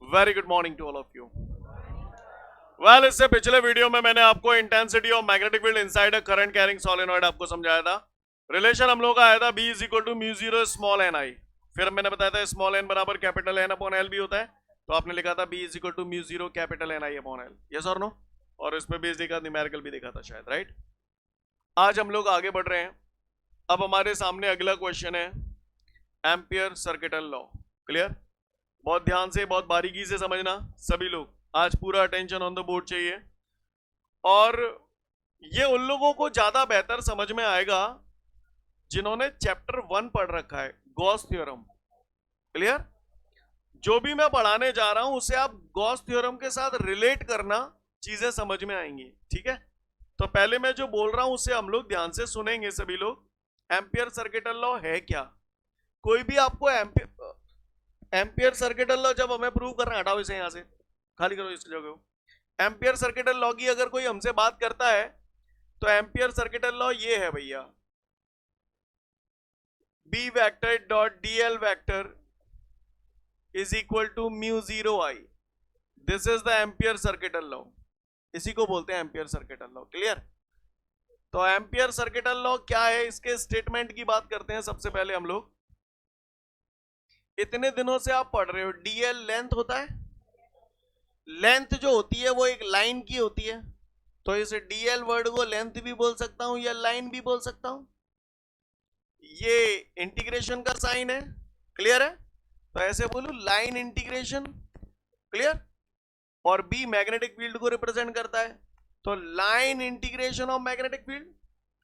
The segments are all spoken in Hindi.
Very good morning to all of you. Well, इससे पिछले वीडियो में मैंने आपको intensity of magnetic field inside a current carrying solenoid आपको समझाया था। रिलेशन हम लोग का आया था B is equal to mu zero small n i. फिर मैंने बताया था स्मॉल एन बराबर कैपिटल एन अपॉन एल भी होता है, तो आपने लिखा था B is equal to mu zero capital n i upon l. Yes और नो? और इसमें बेस देखा, न्यूमेरिकल भी देखा था शायद, राइट? आज हम लोग आगे बढ़ रहे हैं। अब हमारे सामने अगला क्वेश्चन है एम्पियर सर्किटल लॉ। क्लियर? बहुत ध्यान से, बहुत बारीकी से समझना सभी लोग। आज पूरा अटेंशन ऑन द बोर्ड चाहिए। और ये उन लोगों को ज्यादा बेहतर समझ में आएगा जिन्होंने चैप्टर 1 पढ़ रखा है, गॉस थ्योरम। क्लियर? जो भी मैं पढ़ाने जा रहा हूं उसे आप गॉस थ्योरम के साथ रिलेट करना, चीजें समझ में आएंगी। ठीक है? तो पहले मैं जो बोल रहा हूं उसे हम लोग ध्यान से सुनेंगे सभी लोग। एम्पियर सर्किटल लॉ है क्या? कोई भी आपको एम्पियर सर्किटल लॉ जब हमें प्रूव करना, हटाओ इसे यहां से, खाली करो इस जगह को। एम्पियर सर्किटल लॉ की अगर कोई हमसे बात करता है तो एम्पियर सर्किटल लॉ ये है भैया, B vector dot D L vector is equal to mu zero I. This is the ampere circuital law. इसी को बोलते हैं एम्पियर सर्किटल लॉ। क्लियर? तो एम्पियर सर्किटल लॉ क्या है, इसके स्टेटमेंट की बात करते हैं सबसे पहले हम लोग। इतने दिनों से आप पढ़ रहे हो, डीएल लेंथ होता है। लेंथ जो होती है वो एक लाइन की होती है, तो इस डीएल वर्ड को लेंथ भी बोल सकता हूं या लाइन भी बोल सकता हूं। ये इंटीग्रेशन का साइन है। क्लियर है? तो ऐसे बोलूं लाइन इंटीग्रेशन। क्लियर? और बी मैग्नेटिक फील्ड को रिप्रेजेंट करता है, तो line integration of magnetic field.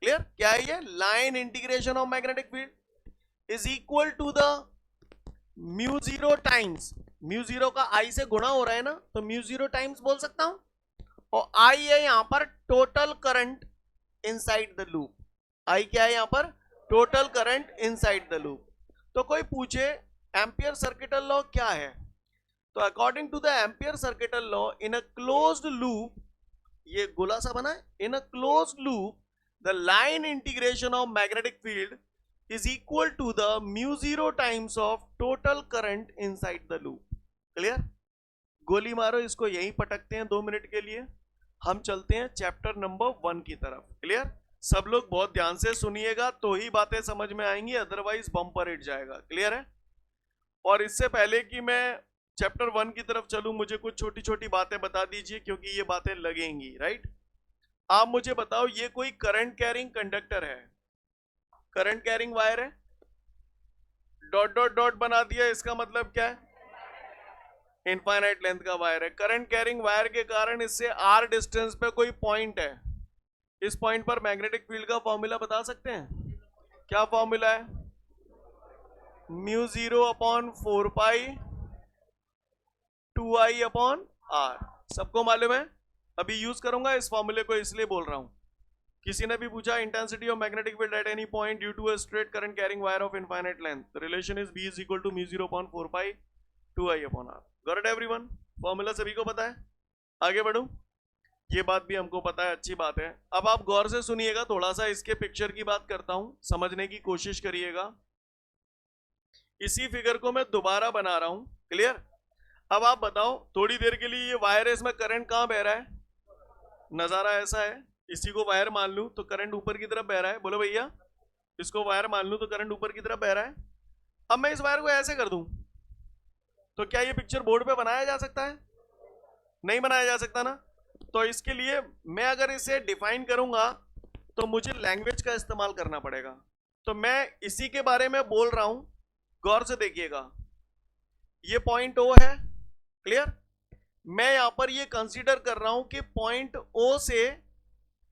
Clear? क्या है ये? Line integration of magnetic field is equal to the mu zero times, mu zero का आई से गुणा हो रहा है ना, तो म्यू जीरो टाइम्स बोल सकता हूं। और आई है यहां पर total current inside the loop. I क्या है यहां पर? Total current inside the loop. तो कोई पूछे एम्पियर सर्किटल लॉ क्या है, तो according to the ampere circuital law in a closed loop, ये गोला सा बना है, in a closed loop the line integration of magnetic field is equal to the mu zero times of total current inside the loop. Clear? गोली मारो इसको, यहीं पटकते हैं 2 मिनट के लिए। हम चलते हैं चैप्टर नंबर 1 की तरफ। क्लियर? सब लोग बहुत ध्यान से सुनिएगा तो ही बातें समझ में आएंगी, अदरवाइज बम्पर हिट जाएगा। क्लियर है? और इससे पहले कि मैं चैप्टर 1 की तरफ चलूं, मुझे कुछ छोटी छोटी बातें बता दीजिए, क्योंकि ये बातें लगेंगी। राइट? आप मुझे बताओ, ये कोई करंट कैरिंग कंडक्टर है, करंट कैरिंग वायर है, डॉट डॉट डॉट बना दिया, इसका मतलब क्या है? इनफाइनाइट लेंथ का वायर है। करंट कैरिंग वायर के कारण इससे आर डिस्टेंस पे कोई पॉइंट है, इस पॉइंट पर मैग्नेटिक फील्ड का फॉर्मूला बता सकते हैं? क्या फॉर्मूला है? Mu zero upon 4 pi 2 I upon R. सबको मालूम है? अभी यूज करूंगा इस फॉर्मूले को, इसलिए बोल रहा हूं। किसी ने भी पूछा intensity of magnetic field at any point due to a straight current carrying wire of infinite length, the relation is B is equal to mu zero upon 4 pi 2 I upon R. Got it everyone? Formula सभी को पता है? आगे बढ़ूं? ये बात भी हमको पता है, अच्छी बात है। अब आप गौर से सुनिएगा, थोड़ा सा इसके पिक्चर की बात करता हूं, समझने की कोशिश करिएगा। इसी फिगर को मैं दोबारा बना रहा हूं। क्लियर? अब आप बताओ, थोड़ी देर के लिए ये वायर है, इसमें करंट कहां बह रहा है? नजारा ऐसा है, इसी को वायर मान लूं तो करंट ऊपर की तरफ बह रहा है। बोलो भैया, इसको वायर मान लूं तो करंट ऊपर की तरफ बह रहा है। अब मैं इस वायर को ऐसे कर दूं तो क्या ये पिक्चर बोर्ड पे बनाया जा सकता है? नहीं बनाया जा सकता ना। तो इसके लिए मैं अगर इसे डिफाइन करूंगा तो मुझे लैंग्वेज का इस्तेमाल करना पड़ेगा। तो मैं इसी के बारे में बोल रहा हूं, गौर से देखिएगा। ये पॉइंट O है। क्लियर? मैं यहां पर ये कंसीडर कर रहा हूं कि पॉइंट O से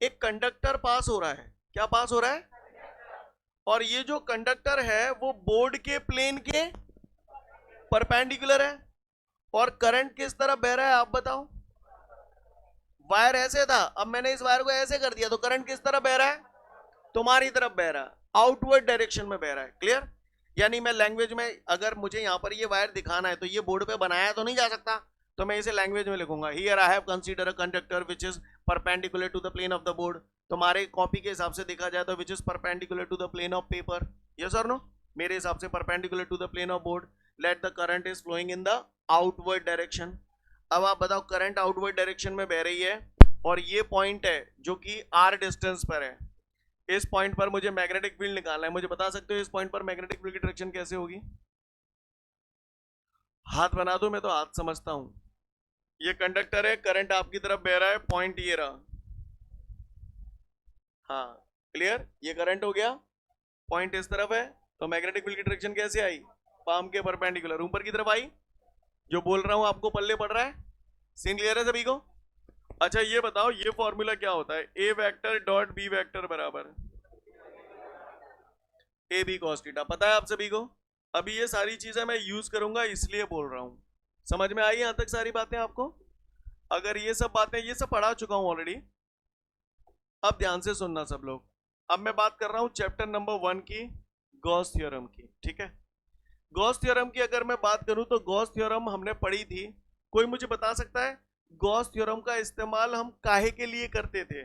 एक कंडक्टर पास हो रहा है। क्या पास हो रहा है? और ये जो कंडक्टर है वो बोर्ड के प्लेन के परपेंडिकुलर है। और करंट किस तरफ बह रहा है आप बताओ? वायर ऐसे था, अब मैंने इस वायर को ऐसे कर दिया तो करंट किस तरफ बह रहा है? तुम्हारी तरफ बह रहा है, आउटवर्ड डायरेक्शन में बह रहा है। क्लियर? यानी मैं लैंग्वेज में, अगर मुझे यहां पर ये वायर दिखाना है तो ये बोर्ड पे बनाया तो नहीं जा सकता, तो मैं इसे लैंग्वेज में लिखूंगा, here I have consider a conductor which is perpendicular to the plane of the board. तुम्हारे कॉपी के हिसाब से देखा जाए तो which is perpendicular to the plane of paper. Yes और नो? मेरे हिसाब से perpendicular to the plane of board. Let the current is flowing in the outward direction. अब आप बताओ करंट आउटवर्ड डायरेक्शन में बह रही है और ये पॉइंट है जो कि r डिस्टेंस पर है, इस पॉइंट पर मुझे मैग्नेटिक फील्ड निकालना है। मुझे बता सकते हो इस पॉइंट पर मैग्नेटिक फील्ड की डायरेक्शन कैसे होगी? हाथ बना दो, मैं तो हाथ समझता हूं। ये कंडक्टर है, करंट आपकी तरफ बह रहा है, पॉइंट ये रहा। हाँ क्लियर, ये करंट हो गया, पॉइंट इस तरफ है, तो मैग्नेटिक फील्ड की डायरेक्शन कैसे आई? पाम के परपेंडिकुलर ऊपर की तरफ आई। जो बोल रहा हूं आपको पल्ले पड़ रहा है? सीन क्लियर है सभी को? अच्छा ये बताओ, ये फॉर्मूला क्या होता है? ए वेक्टर डॉट बी वेक्टर बराबर ए बी कॉस थीटा, पता है आप सभी को? अभी ये सारी चीजें मैं यूज करूंगा इसलिए बोल रहा हूं। समझ में आई यहां तक सारी बातें आपको? अगर ये सब बातें, ये सब पढ़ा चुका हूं ऑलरेडी। अब ध्यान से सुनना सब लोग। अब मैं बात कर रहा हूं चैप्टर नंबर 1 की, गॉस थ्योरम की। ठीक है, गॉस थ्योरम की अगर मैं बात करूं तो गॉस थ्योरम हमने पढ़ी थी। कोई मुझे बता सकता है गॉस थ्योरम का इस्तेमाल हम काहे के लिए करते थे?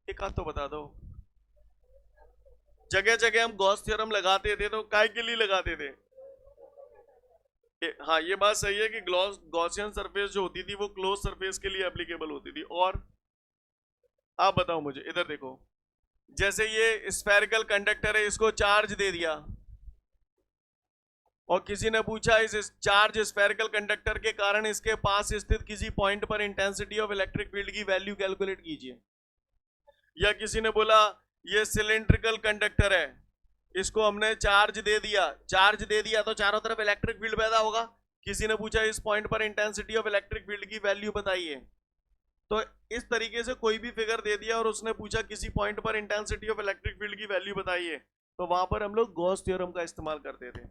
एक हाथ तो बता दो। जगह जगह हम गॉस थ्योरम लगाते थे, तो काहे के लिए लगाते थे? हाँ ये बात सही है कि गॉसियन सरफेस जो होती थी वो क्लोज सरफेस के लिए एप्लीकेबल होती थी। और आप बताओ मुझे, इधर देखो, जैसे ये स्फेरिकल कंडक्टर है, इसको चार्ज दे दिया और किसी ने पूछा इस चार्ज स्फेरिकल कंडक्टर के कारण इसके पास स्थित किसी पॉइंट पर इंटेंसिटी ऑफ इलेक्ट्रिक फील्ड की वैल्यू कैलकुलेट कीजिए। या किसी ने बोला ये सिलेंड्रिकल कंडक्टर है, इसको हमने चार्ज दे दिया तो चारों तरफ इलेक्ट्रिक फील्ड पैदा होगा। किसी ने पूछा इस पॉइंट पर इंटेंसिटी ऑफ इलेक्ट्रिक फील्ड की वैल्यू बताइए। तो इस तरीके से कोई भी फिगर दे दिया और उसने पूछा किसी पॉइंट पर इंटेंसिटी ऑफ इलेक्ट्रिक फील्ड की वैल्यू बताइए, तो वहां पर हम लोग गॉस थ्योरम का इस्तेमाल करते थे।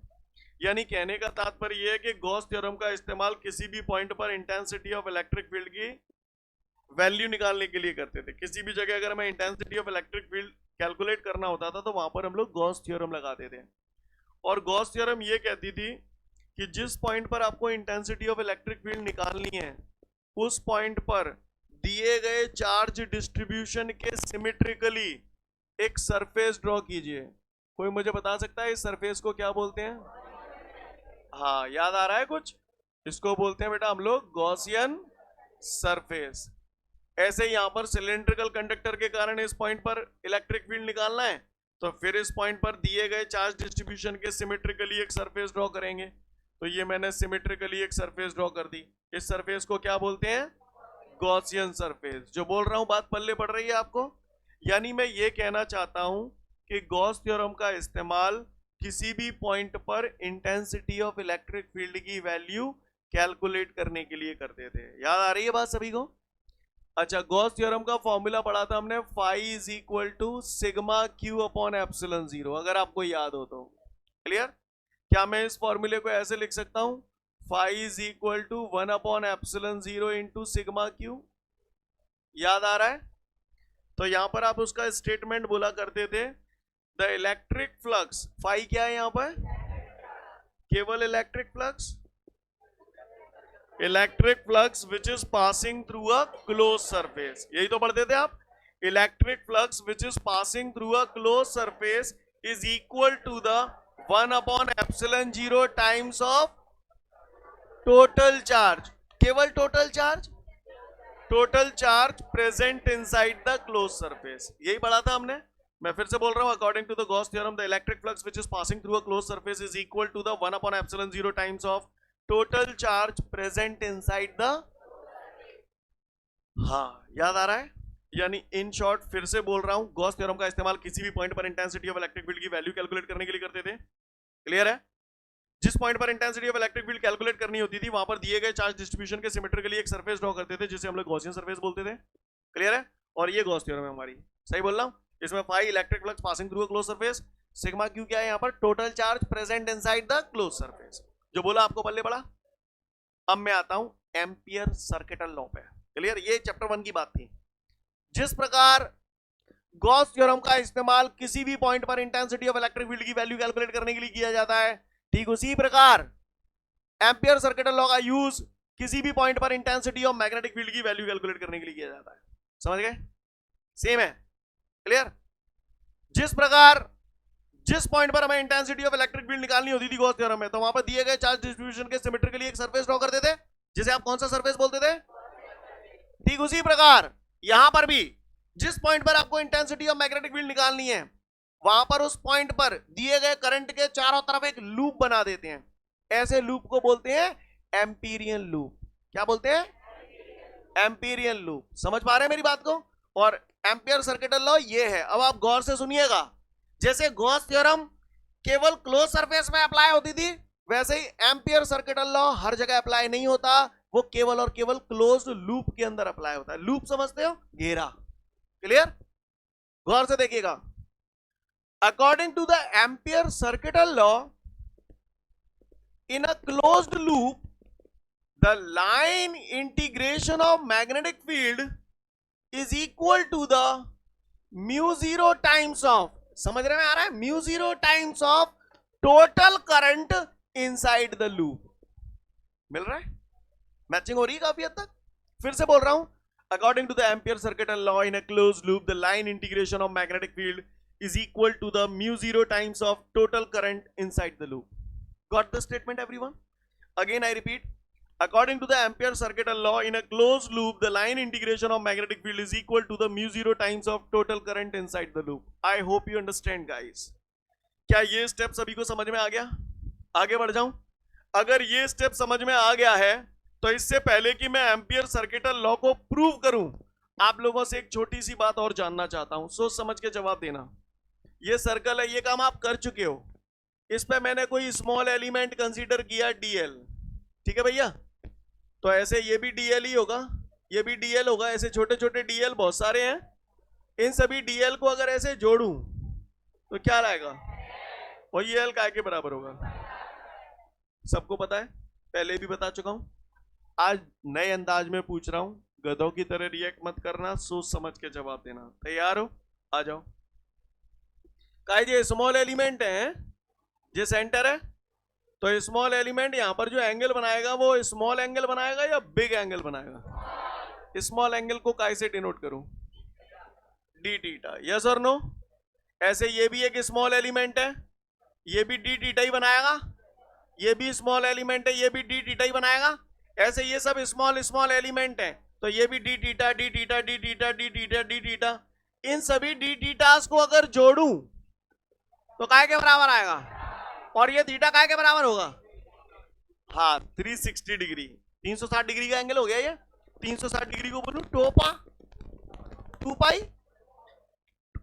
यानी कहने का तात्पर्य यह है कि गॉस थ्योरम का इस्तेमाल किसी भी पॉइंट पर इंटेंसिटी ऑफ इलेक्ट्रिक फील्ड की वैल्यू निकालने के लिए करते थे। किसी भी जगह अगर हमें intensity of electric field calculate करना होता था तो वहां पर हम लोग गॉस थ्योरम लगाते थे। और गॉस थ्योरम ये कहती थी कि जिस पॉइंट पर आपको इंटेंसिटी ऑफ इलेक्ट्रिक फील्ड निकालनी है, उस पॉइंट पर दिए गए चार्ज डिस्ट्रीब्यूशन के सिमेट्रिकली एक सरफेस ड्रॉ कीजिए। कोई मुझे बता सकता है इस सरफेस को क्या बोलते हैं? हाँ याद आ रहा है कुछ? इसको बोलते हैं बेटा हम लोग गॉसियन सरफेस। ऐसे यहां पर सिलेंड्रिकल कंडक्टर के कारण इस पॉइंट पर इलेक्ट्रिक फील्ड निकालना है, तो फिर इस पॉइंट पर दिए गए चार्ज डिस्ट्रीब्यूशन के सिमेट्रिकली एक सरफेस ड्रॉ करेंगे। तो ये मैंने सिमेट्रिकली एक सरफेस ड्रॉ कर दी। इस सरफेस को क्या बोलते हैं? Gaussian surface. जो बोल रहा हूं बात पल्ले पड़ रही है आपको? यानी मैं ये कहना चाहता हूं कि गॉस थ्योरम का इस्तेमाल किसी भी पॉइंट पर इंटेंसिटी ऑफ इलेक्ट्रिक फील्ड की वैल्यू कैलकुलेट करने के लिए करते थे। याद आ रही है बात सभी को? अच्छा, गॉस थ्योरम का फॉर्मूला पढ़ा था हमने, phi is equal to sigma Q upon epsilon zero, अगर आपको याद हो तो। क्लियर? क्या मैं इस फॉर्मूले को ऐसे लिख सकता हूं, phi is equal to 1 upon epsilon zero into sigma Q? याद आ रहा है? तो यहां पर आप उसका स्टेटमेंट बोला करते थे, द इलेक्ट्रिक फ्लक्स, फाई क्या है यहां पर? केवल electric flux, electric flux which is passing through a close surface. यही तो पढ़ते थे आप, electric flux which is passing through a close surface is equal to the 1 upon epsilon zero times of total charge. केवल total charge, total charge present inside the close surface. यही पढ़ा था हमने। मैं फिर से बोल रहा हूं, according to the Gauss theorem the electric flux which is passing through a close surface is equal to the 1 upon epsilon zero times of total charge present inside the. हाँ याद आ रहा है? यानी इन शॉर्ट फिर से बोल रहा हूं, गॉस थ्योरम का इस्तेमाल किसी भी पॉइंट पर इंटेंसिटी ऑफ इलेक्ट्रिक फील्ड की वैल्यू कैलकुलेट करने के लिए करते थे। क्लियर है? जिस पॉइंट पर intensity of electric field calculate करनी होती थी, वहां पर दिए गए चार्ज डिस्ट्रीब्यूशन के सिमेट्रिकली एक सरफेस ड्रॉ करते थे, जिसे हम लोग गॉसियन सरफेस बोलते थे। क्लियर है? और ये गॉस थ्योरम है हमारी। सही बोल रहा हूं? इसमें phi electric flux passing through a close surface, sigma Q क्या है यहां पर? Total charge present inside the close surface. जो बोला आपको पल्ले पड़ा। अब मैं आता हूं एम्पियर सर्किटल लॉ पे। क्लियर? ये चैप्टर 1 की बात थी। जिस प्रकार गॉस थ्योरम का इस्तेमाल किसी भी पॉइंट पर इंटेंसिटी ऑफ इलेक्ट्रिक फील्ड की वैल्यू कैलकुलेट करने के लिए किया जाता है, ठीक उसी प्रकार एम्पियर सर्किटल लॉ का यूज किसी भी पॉइंट पर इंटेंसिटी ऑफ मैग्नेटिक फील्ड की वैल्यू कैलकुलेट करने के लिए किया जाता है। समझ गए? सेम है। क्लियर? जिस प्रकार जिस पॉइंट पर हमें इंटेंसिटी ऑफ इलेक्ट्रिक फील्ड निकालनी होती थी गॉस थ्योरम में, तो वहां पर दिए गए चार्ज डिस्ट्रीब्यूशन के सिमेट्रिकली एक सरफेस ड्रॉ करते थे, जिसे आप कौन सा सरफेस बोलते थे? ठीक उसी प्रकार यहां पर भी जिस पॉइंट पर आपको इंटेंसिटी ऑफ मैग्नेटिक फील्ड निकालनी है, वहां पर उस पॉइंट पर दिए गए करंट के चारों तरफ एक लूप बना देते हैं। ऐसे लूप को बोलते हैं एम्पीरियन लूप। क्या बोलते हैं? Amperian loop. समझ पा रहे हैं मेरी बात को? और एम्पियर सर्किटल लॉ ये है। अब आप गौर से सुनिएगा, जैसे गॉस थ्योरम केवल क्लोज सरफेस में अप्लाई होती थी, वैसे ही एम्पियर सर्किटल लॉ हर जगह अप्लाई नहीं होता, वो केवल और केवल क्लोज लूप के अंदर अप्लाई होता है। लूप समझते हो? घेरा। क्लियर? गौर से देखिएगा, according to the ampere circuital law, in a closed loop the line integration of magnetic field is equal to the mu zero times of, समझ रहे में आ रहा है? mu zero times of total current inside the loop। मिल रहा है? मैचिंग हो रही है काफी हद तक। फिर से बोल रहा हूं, according to the Ampere circuital law, in a closed loop the line integration of magnetic field is equal to the mu zero times of total current inside the loop। Got the statement everyone? Again I repeat, according to the Ampere circuital law, in a closed loop the line integration of magnetic field is equal to the mu zero times of total current inside the loop। I hope you understand guys। क्या ये स्टेप सभी को समझ में आ गया? आगे बढ़ जाऊं? अगर ये स्टेप समझ में आ गया है, तो इससे पहले कि मैं एम्पियर सर्किटल लॉ को प्रूव करूं, आप लोगों से एक छोटी सी बात और जानना चाहता हूं। सोच समझ के जवाब देना। ये सर्कल है, ये काम आप कर चुके हो। इस पे मैंने कोई स्मॉल एलिमेंट कंसीडर किया डीएल, ठीक है भैया? तो ऐसे ये भी डीएल ही होगा, ये भी डीएल होगा। ऐसे छोटे छोटे डीएल बहुत सारे हैं। इन सभी डीएल को अगर ऐसे जोड़ूं तो क्या लाएगा? और ये एल काय के बराबर होगा? सबको पता है, पहले भी बता चुका हूं। आज नए अंदाज में पूछ रहा हूं, गधों की तरह रिएक्ट मत करना, सोच समझ के जवाब देना। तैयार हो? आ जाओ। काय ये स्मॉल एलिमेंट है, ये सेंटर है, तो स्मॉल एलिमेंट यहां पर जो एंगल बनाएगा वो स्मॉल एंगल बनाएगा या बिग एंगल बनाएगा? स्मॉल एंगल को काय से डिनोट करूं? D theta. यस और नो? ऐसे ये भी एक स्मॉल एलिमेंट है, ये भी डी थीटा ही बनाएगा। ये भी स्मॉल एलिमेंट है, ये भी डी थीटा ही बनाएगा। ऐसे ये सब स्मॉल स्मॉल एलिमेंट है, तो ये भी d theta d theta d theta d theta d theta. इन सभी डी थीटास को अगर जोड़ूं तो काय के बराबर आएगा? और ये थीटा काय के बराबर होगा? हाँ, 360 डिग्री। 360 डिग्री का एंगल हो गया ये। 360 डिग्री को बोलूं टोपा, 2 पाई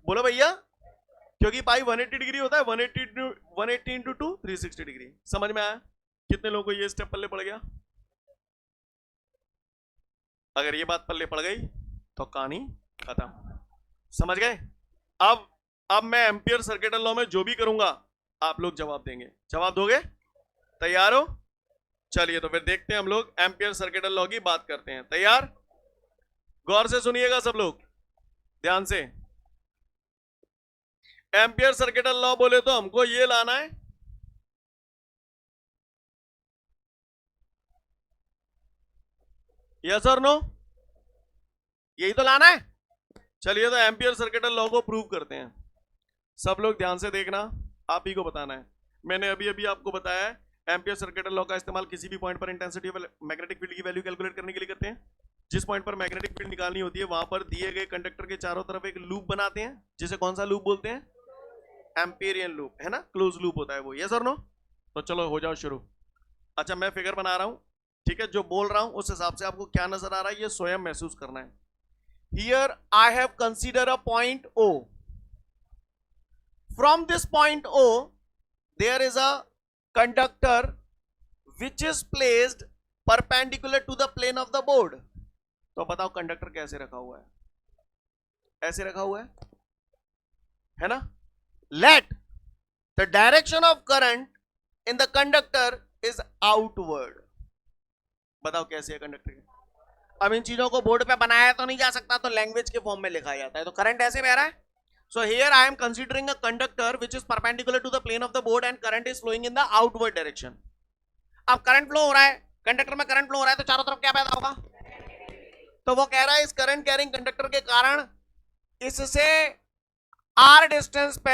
बोलो भैया, क्योंकि पाई 180 डिग्री होता है। 180 इंटू 2 360 डिग्री। समझ में आया? कितने लोगों को ये स्टेप पल्ले पड़ गया? अगर ये बात पल्ले पड़ गई तो कहानी खत्म। समझ गए? अब मैं एम्पियर सर्किटल लॉ में जो भी करूंगा आप लोग जवाब देंगे। जवाब दोगे? तैयार हो? चलिए तो फिर देखते हैं हम लोग एम्पियर सर्किटल लॉ की बात करते हैं। तैयार? गौर से सुनिएगा सब लोग, ध्यान से। एम्पियर सर्किटल लॉ बोले तो हमको ये लाना है, यस और नो? यही तो लाना है। चलिए तो एम्पियर सर्किटल लॉ को प्रूव करते हैं। सब लोग ध्यान से देखना, आप ही को बताना है। मैंने अभी अभी आपको बताया है, एम्पियर सर्किटल लॉ का इस्तेमाल किसी भी पॉइंट पर इंटेंसिटी ऑफ मैग्नेटिक फील्ड की वैल्यू कैलकुलेट करने के लिए करते हैं। जिस पॉइंट पर मैग्नेटिक फील्ड निकालनी होती है, वहां पर दिए गए कंडक्टर के चारों तरफ एक लूप बनाते हैं, जिसे कौन सा लूप बोलते हैं? एम्पिरियन लूप, है ना? क्लोज लूप होता है वो। यस और नो? तो चलो हो जाओ शुरू। अच्छा, मैं फिगर बना रहा हूं, ठीक है? जो बोल रहा हूं उस हिसाब से आपको क्या नजर आ रहा है ये स्वयं महसूस करना है। Here I have consider a point O। From this point O there is a conductor which is placed perpendicular to the plane of the board. तो बताओ कंडक्टर कैसे रखा हुआ है? ऐसे रखा हुआ है ना? Let the direction of current in the conductor is outward। बताओ कैसे है कंडक्टर? अब इन चीजों को बोर्ड पे बनाया तो नहीं जा सकता, तो लैंग्वेज के फॉर्म में लिखा जाता है। तो करंट ऐसे बह रहा है। So here I am considering a conductor which is perpendicular to the plane of the board and current is flowing in the outward direction. अब करंट फ्लो हो रहा है, कंडक्टर में करंट फ्लो हो रहा है, तो चारों तरफ क्या पैदा होगा? तो वो कह रहा है इस करंट कैरिंग कंडक्टर के कारण इससे r डिस्टेंस पे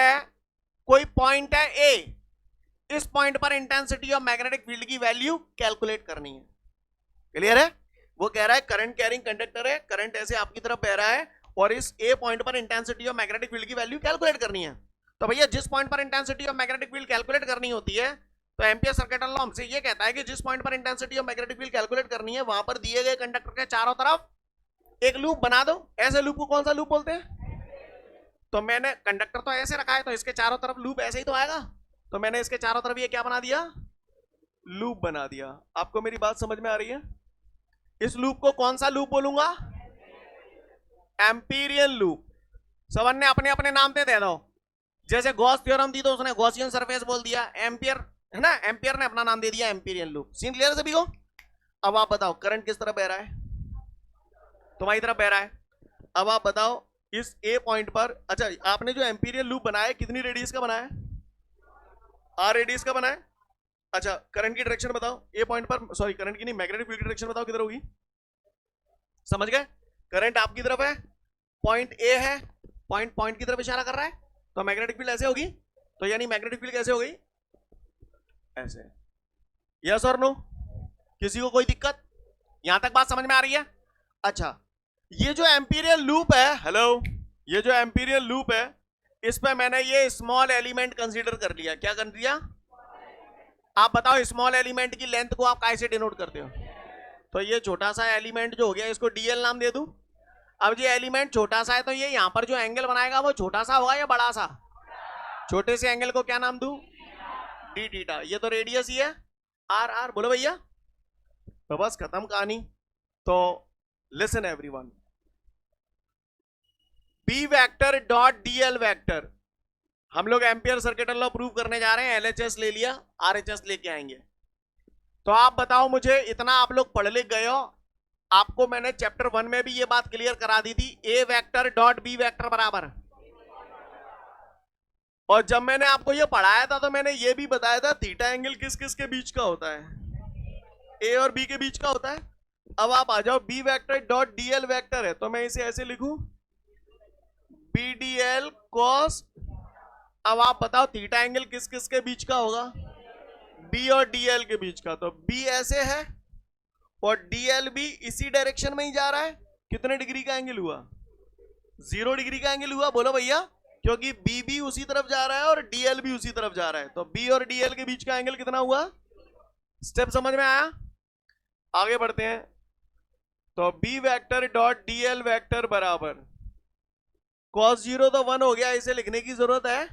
कोई पॉइंट है ए, इस पॉइंट पर इंटेंसिटी ऑफ मैग्नेटिक फील्ड की वैल्यू कैलकुलेट करनी है। क्लियर है? वो कह रहा है करंट कैरिंग कंडक्टर है, करंट ऐसे आपकी तरफ बह रहा है और इस ए पॉइंट पर इंटेंसिटी ऑफ मैग्नेटिक फील्ड की वैल्यू कैलकुलेट करनी है। तो भैया जिस पॉइंट पर intensity of magnetic field calculate करनी होती है, तो एम्पियर सर्किट लॉ हमसे ये कहता है कि जिस पॉइंट पर intensity of magnetic field calculate करनी है, वहां पर दिए गए कंडक्टर के चारों तरफ एक लूप बना दो। ऐसे लूप को कौन सा लूप बोलते हैं? तो मैंने कंडक्टर तो ऐसे रखा है, तो इसके चारों तरफ लूप ऐसे ही तो आएगा। तो मैंने इसके चारों तरफ ये क्या बना दिया? लूप बना दिया। आपको मेरी बात समझ में आ रही है? इस लूप को कौन सा लूप बोलूंगा? Amperian loop. सबन ने अपने अपने नाम पे दे दो। जैसे गॉस थ्योरम दी तो उसने गॉसियन सरफेस बोल दिया, एम्पियर है ना, एम्पियर ने अपना नाम दे दिया एम्पीरियन लूप। सीन क्लियर सभी को? अब आप बताओ करंट किस तरफ बह रहा है? तुम्हारी तरफ बह रहा है। अब आप बताओ इस ए पॉइंट पर, अच्छा आपने जो एम्पीरियन लूप बनाया कितनी रेडियस का बनाया? आर रेडियस का बनाया। अच्छा करंट की डायरेक्शन बताओ ए पॉइंट पर, सॉरी करंट की नहीं, मैग्नेटिक फील्ड की डायरेक्शन बताओ किधर होगी? समझ गए? करंट आपकी तरफ है, पॉइंट ए है, पॉइंट की तरफ इशारा कर रहा है, तो मैग्नेटिक फील्ड ऐसे होगी। तो यानी मैग्नेटिक फील्ड कैसे हो गई? ऐसे। यस और नो? किसी को कोई दिक्कत? यहां तक बात समझ में आ रही है? अच्छा ये जो एम्पीरियल लूप है, हेलो, ये जो एम्पीरियल लूप है, इस पे मैंने ये स्मॉल एलिमेंट कंसीडर कर लिया। क्या कर लिया? आप बताओ स्मॉल एलिमेंट की लेंथ को आप कैसे डिनोट करते हो? तो ये छोटा सा एलिमेंट जो हो गया, इसको डीएल नाम दे दूं। अब ये एलिमेंट छोटा सा है, तो ये यहां पर जो एंगल बनाएगा वो छोटा सा होगा या बड़ा सा? छोटे से एंगल को क्या नाम दूं? D theta. ये तो रेडियस ही है, आर आर। बोलो भैया, तो बस खत्म कहानी। तो listen everyone, B vector dot DL vector, हम लोग एम्पियर सर्किट लॉ प्रूव करने जा रहे हैं। एलएचएस ले लिया, आरएचएस लेके आएंगे। तो आप बताओ मुझे, इतना आप लोग पढ़ लिख गए हो, आपको मैंने चैप्टर 1 में भी ये बात क्लियर करा दी थी, ए वेक्टर डॉट बी वेक्टर बराबर। और जब मैंने आपको ये पढ़ाया था तो मैंने ये भी बताया था थीटा एंगल किस किस के बीच का होता है? ए और बी के बीच का होता है। अब आप आ जाओ, B vector dot DL vector है, तो मैं इसे ऐसे लिखूं, बी डी एल कॉस। अब आप बताओ थीटा एंगल किस किस के बीच का होगा? बी और डीएल के बीच का। तो बी ऐसे है और डीएल भी इसी डायरेक्शन में ही जा रहा है। कितने डिग्री का एंगल हुआ? 0 डिग्री का एंगल हुआ। बोलो भैया, क्योंकि बी भी उसी तरफ जा रहा है और डीएल भी उसी तरफ जा रहा है, तो बी और डीएल के बीच का एंगल कितना हुआ? स्टेप समझ में आया? आगे बढ़ते हैं। तो B vector dot DL vector बराबर cos 0 तो 1 हो गया, इसे लिखने की जरूरत है।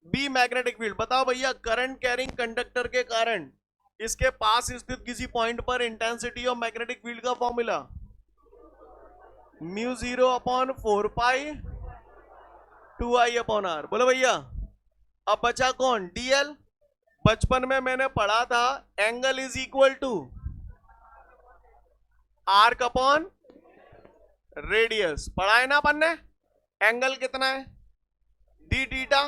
बी मैग्नेटिक फील्ड, बताओ भैया करंट कैरिंग कंडक्टर के कारण इसके पास स्थित किसी पॉइंट पर इंटेंसिटी ऑफ मैग्नेटिक फील्ड का formula mu 0 upon 4 pi 2i upon R. बोलो भैया, अब बचा कौन? डीएल। बचपन में मैंने पढ़ा था angle is equal to arc upon radius. पढ़ा है ना अपन ने? एंगल कितना है? D theta.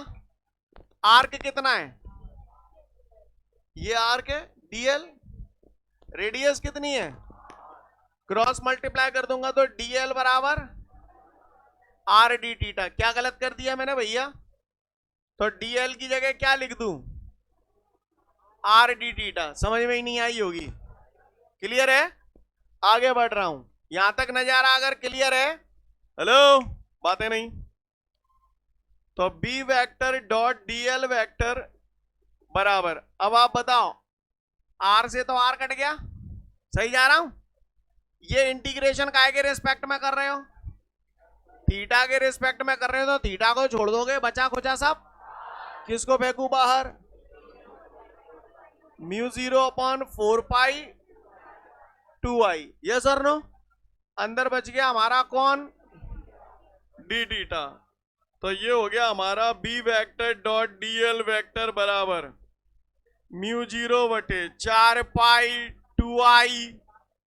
आर्क कितना है? ये आर्क है डीएल। रेडियस कितनी है? क्रॉस मल्टीप्लाई कर दूंगा तो डीएल बराबर आर डी थीटा। क्या गलत कर दिया मैंने भैया? तो डीएल की जगह क्या लिख दूं? R D theta. समझ में ही नहीं आई होगी। क्लियर है? आगे बढ़ रहा हूं, यहां तक नजारा अगर क्लियर है, हेलो, बातें नहीं। तो B vector dot DL vector बराबर, अब आप बताओ, आर से तो आर कट गया, सही जा रहा हूं? ये इंटीग्रेशन काय के रिस्पेक्ट में कर रहे हो? थीटा के रिस्पेक्ट में कर रहे हो, तो थीटा को छोड़ दोगे, बचा खुचा सब। किसको फेंकू बाहर? Mu 0 upon 4 pi 2i। Yes और नो? अंदर बच गया हमारा कौन? D theta. तो ये हो गया हमारा B vector dot DL vector बराबर म्यू 0 बटे 4 पाई 2i।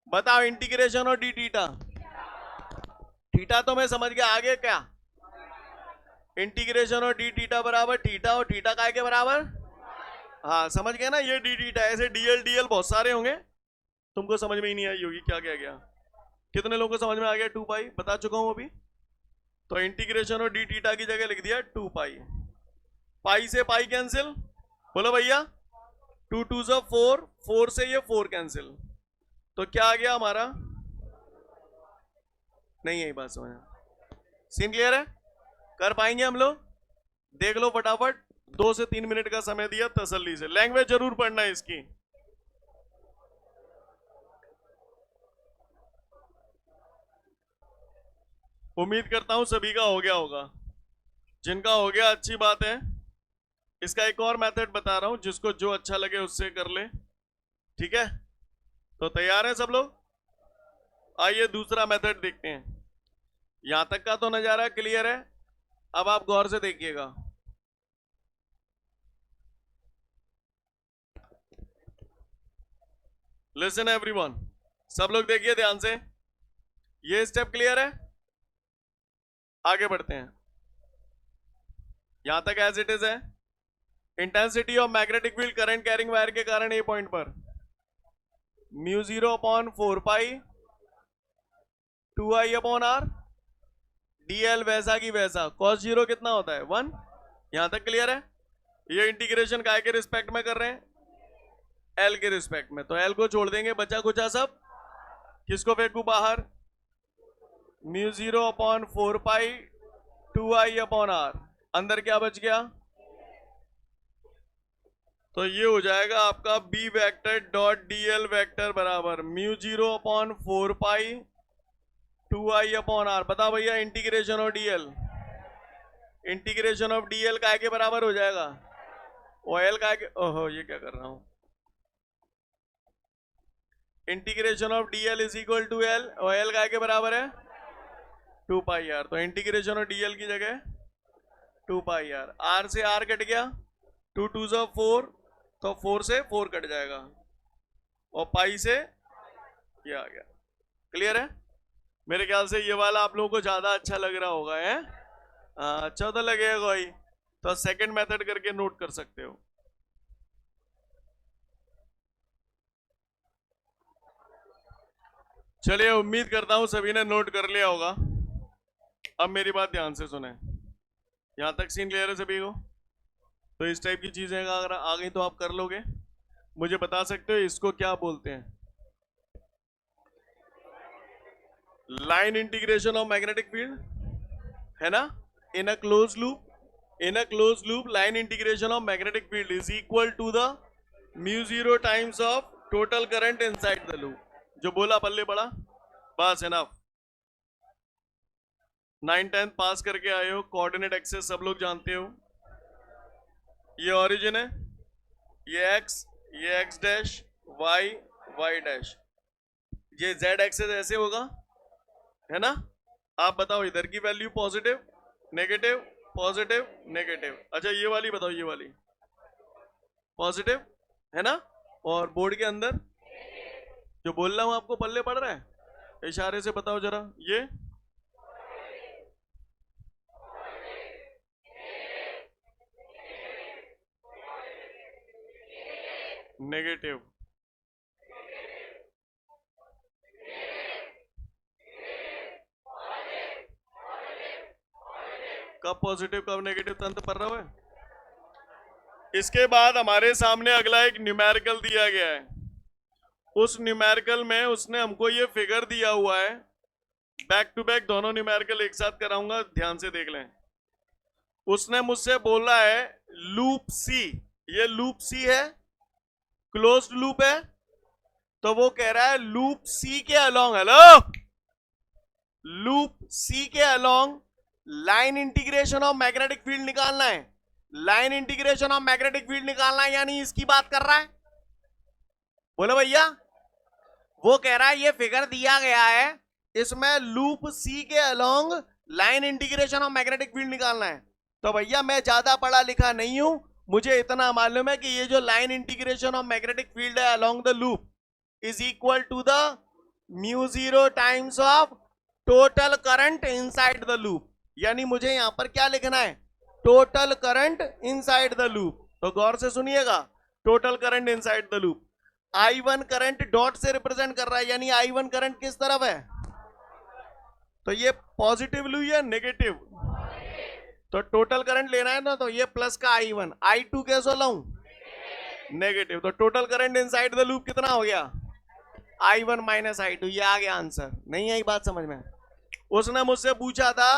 बताओ इंटीग्रेशन और डी थीटा। थीटा तो मैं समझ गया, आगे क्या? इंटीग्रेशन और डी थीटा बराबर थीटा, और थीटा काय के बराबर? हाँ समझ गए ना, ये डी थीटा। ऐसे डीएल डीएल बहुत सारे होंगे, तुमको समझ में ही नहीं आई होगी क्या क्या गया। कितने लोगों को समझ में आ गया? 2 पाई बता चुका हूं अभी। तो इंटीग्रेशन और डी थीटा की जगह लिख दिया 2 पाई। पाई से पाई कैंसिल, बोलो भैया 2 2 4, 4 से ये 4 कैंसिल, तो क्या आ गया हमारा, नहीं यही बात समझ, सीन क्लियर है, कर पाएंगे हम लोग, देख लो फटाफट, 2 से 3 मिनट का समय दिया तसल्ली से, लैंग्वेज जरूर पढ़ना है इसकी। उम्मीद करता हूं सभी का हो गया होगा, जिनका हो गया अच्छी बात है। इसका एक और मेथड बता रहा हूं, जिसको जो अच्छा लगे उससे कर ले, ठीक है, तो तैयार है सब लोग, आइए दूसरा मेथड देखते हैं। यहां तक का तो नजारा क्लियर है, अब आप गौर से देखिएगा। लिसन एवरीवन, सब लोग देखिए ध्यान से, ये स्टेप क्लियर है, आगे बढ़ते हैं। यहां तक एज इट इज है, intensity of magnetic field current carrying wire के कारण ए पॉइंट पर μ0/4π 2I/r, dl वैसा की वैसा, cos 0 कितना होता है 1, यहां तक क्लियर है। ये इंटीग्रेशन काय के रिस्पेक्ट में कर रहे हैं, l के रिस्पेक्ट में, तो l को छोड़ देंगे, बचा कुचा सब, किसको फेंकू बाहर, μ0/4π 2I/r, अंदर क्या बच गया, तो ये हो जाएगा आपका b vector dot dl vector बराबर μ0/4π 2I/r। बता भैया integration of dl, integration of dl काय के बराबर हो जाएगा, OL काय के, ओहो ये क्या कर रहा हूं, integration of dl is equal to l, OL काय के बराबर है 2πr, तो इंटीग्रेशन ऑफ dl की जगह 2πr, r से r कट गया, 2 2 4, तो 4 से 4 कट जाएगा, और पाई से ये आ गया, क्लियर है। मेरे ख्याल से ये वाला आप लोगों को ज्यादा अच्छा लग रहा होगा, है अच्छा तो लगेगा कोई, तो सेकंड मेथड करके नोट कर सकते हो। चलिए उम्मीद करता हूं सभी ने नोट कर लिया होगा। अब मेरी बात ध्यान से सुने, यहां तक सीन क्लियर है सभी को, तो इस टाइप की चीजें अगर आ गई तो आप कर लोगे, मुझे बता सकते हो इसको क्या बोलते हैं, line integration of magnetic field, है ना, in a close loop line integration of magnetic field is equal to the μ0 times of total current inside the loop, जो बोला पल्ले पड़ा, बस एनफ। 9 10 पास करके आए हो, कोऑर्डिनेट एक्सेस सब लोग जानते हो, ये ओरिजिन है, ये x डैश, y डैश, ये z एक्सेस ऐसे होगा, है ना। आप बताओ इधर की value positive negative positive negative, अच्छा ये वाली बताओ, ये वाली पॉजिटिव है ना, और बोर्ड के अंदर जो बोल रहा हूं आपको पल्ले पड़ रहा है, इशारे से बताओ जरा, ये नेगेटिव, कब पॉजिटिव कब नेगेटिव तंत्र पर रहा है। इसके बाद हमारे सामने अगला एक न्यूमेरिकल दिया गया है, उस न्यूमेरिकल में उसने हमको ये फिगर दिया हुआ है, बैक टू बैक दोनों न्यूमेरिकल एक साथ कराऊंगा, ध्यान से देख लें। उसने मुझसे बोला है लूप सी, ये लूप सी है, क्लोज्ड लूप है, तो वो कह रहा है लूप सी के अलोंग, हेलो, लूप सी के along line integration of magnetic field निकालना है, line integration of magnetic field निकालना है, यानी इसकी बात कर रहा है, बोलो भैया। वो कह रहा है ये फिगर दिया गया है, इसमें लूप सी के along line integration of magnetic field निकालना है, तो भैया मैं ज्यादा पढ़ा लिखा नहीं हूं, मुझे इतना मालूम है कि ये जो line integration of magnetic field है along the loop is equal to the μ0 times of total current inside the loop, यानी मुझे यहां पर क्या लिखना है, total current inside the loop. तो गौर से सुनिएगा, total current inside the loop, I1 current dot से रिप्रेजेंट कर रहा है, यानी I1 करंट किस तरफ है, तो ये पॉजिटिव लू या नेगेटिव, तो टोटल करंट लेना है ना, तो ये प्लस का I1, I2 कैसे लाऊं? नेगेटिव। तो total current inside the loop कितना हो गया? I1 minus I2। ये आ गया आंसर। नहीं आई बात समझ में? उसने मुझसे पूछा था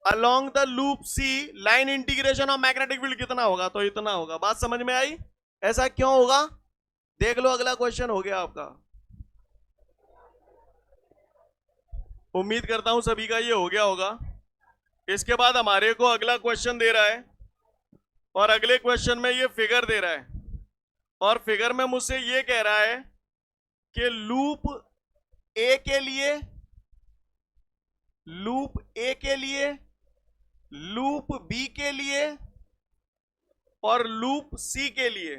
along the loop C line integration of magnetic field कितना होगा, तो इतना होगा। बात समझ में आई? ऐसा क्यों होगा? देख लो, अगला क्वेश्चन हो गया आपका। उम्मीद करता हूं सभी का ये हो गया होगा। इसके बाद हमारे को अगला क्वेश्चन दे रहा है, और अगले क्वेश्चन में ये फिगर दे रहा है, और फिगर में मुझसे ये कह रहा है कि लूप ए के लिए, लूप ए के लिए, लूप बी के लिए और लूप सी के लिए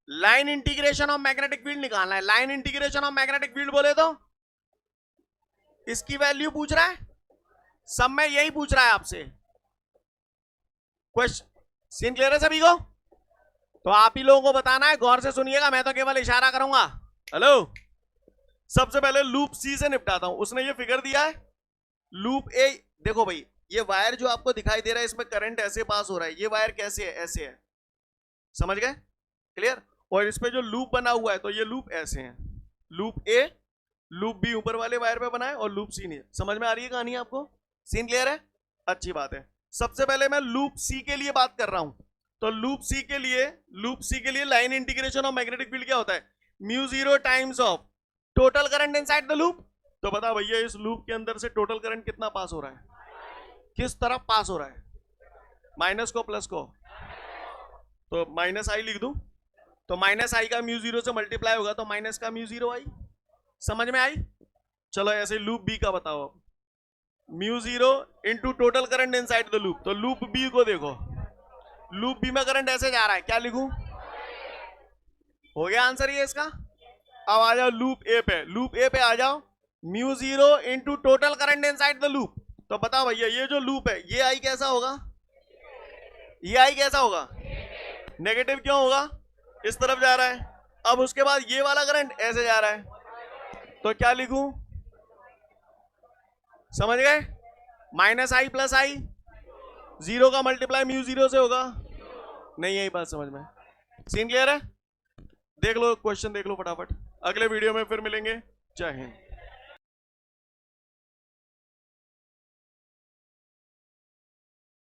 line integration of magnetic field निकालना है। Line integration of magnetic field बोले तो इसकी वैल्यू पूछ रहा है, सब में यही पूछ रहा है आपसे। क्वेश्चन सीन क्लियर है सभी को? तो आप ही लोगों को बताना है, गौर से सुनिएगा, मैं तो केवल इशारा करूंगा। हेलो, सबसे पहले लूप सी से निपटाता हूं। उसने ये फिगर दिया है, लूप ए। देखो भाई, ये वायर जो आपको दिखाई दे रहा है, इसमें करंट ऐसे पास हो रहा है। ये वायर कैसे है? ऐसे है, समझ गए? क्लियर? और इस पे जो लूप बना हुआ है, तो ये लूप ऐसे है। लूप ए, लूप बी ऊपर वाले वायर पे बना है, और लूप सी नहीं। समझ में आ रही है कहानी आपको? सीन क्लियर है? अच्छी बात है। सबसे पहले मैं लूप सी के लिए बात कर रहा हूं। तो लूप सी के लिए line integration of magnetic field क्या होता है? Mu zero times of total current inside the loop. तो बता भैया, इस लूप के अंदर से टोटल करंट कितना पास हो रहा है? किस तरफ पास हो रहा है? माइनस को प्लस को, तो माइनस आई लिख दूं, तो माइनस आई का म्यू जीरो से मल्टीप्लाई होगा, तो माइनस का म्यू जीरो आई। समझ में आई? चलो ऐसे लूप बी का बताओ अब। Mu zero into total current inside the loop. तो लूप बी को देखो, लूप बी में करंट ऐसे जा रहा है, क्या लिखूं? हो गया आंसर ये इसका। अब आ जाओ लूप ए पे। लूप ए पे आ जाओ, mu zero into total current inside the loop. तो बताओ भैया, ये जो लूप है, ये आई कैसा होगा? ये आई कैसा होगा? नेगेटिव क्यों होगा? इस तरफ जा रहा है। अब उसके बाद ये वाला करंट ऐसे जा रहा है, तो क्या लिखूं? समझ गए? माइनस आई प्लस आई, जीरो का मल्टीप्लाई म्यू जीरो से होगा। नहीं, यही बात समझ में? सीन क्लियर है? देख लो क्वेश्चन, देख लो फटाफट। अगले वीडियो में फिर मिलेंगे। जय हिंद।